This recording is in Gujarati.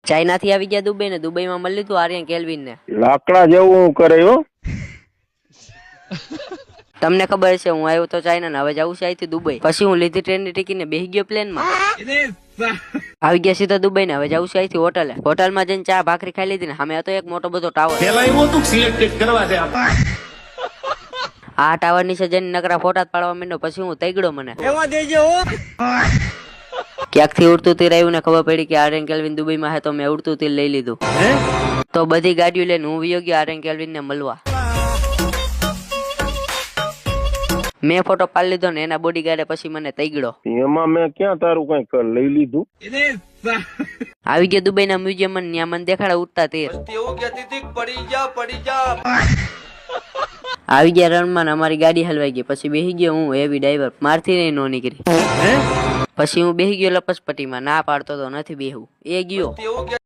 ચાઇના થી આવી ગયા દુબઈ ને દુબઈ માં મળી લીધું આર્યન કેલ્વિન ને. લાકડા જેવું કરે હો. તમને ખબર છે હું આવ્યો તો ચાઇના ને હવે જવું છે અહીંથી દુબઈ. પછી હું લીધી ટ્રેન ની ટિકિટ ને બેસી ગયો પ્લેન માં. આવી ગયા સીધા દુબઈ ને હવે જવું છે અહીંથી હોટલે. હોટલ માં જઈને ચા ભાખરી ખાઈ લીધી ને સામે હતો એક મોટો બધો ટાવર. આ ટાવર નીચે જઈને નકરા ફોટા પાડવા માંડ્યો. પછી હું તૈગડો મને ક્યાંકથી ઉડતું તીર આવ્યું ને ખબર પડી કે આર્યન કેલ્વિન દુબઈ માં હે તો મેં ઉડતું તીર લઈ લીધું. તો બધી ગાડીઓ લઈને હું વિયો ગયો આર્યન કેલ્વિન ને મળવા. મેં ફોટો પાડી લીધો ને એના બોડીગાર્ડે પછી મને તૈગડો. એમાં મેં ક્યાં તારું કઈક લઈ લીધું. આવી ગયા દુબઈ ના મ્યુઝિયમ માં ત્યાં મને દેખાડા ઉડતા તીર. આવી ગયા રણમાં અમારી ગાડી હલવાઈ ગઈ. પછી બેસી ગયો હું હેવી ડ્રાઈવર. મારથી નહીં નો નીકળી. પછી હું બેસી ગયો લપસપટ્ટીમાં. ના પાડતો તો નથી બેહવું. એ ગયો.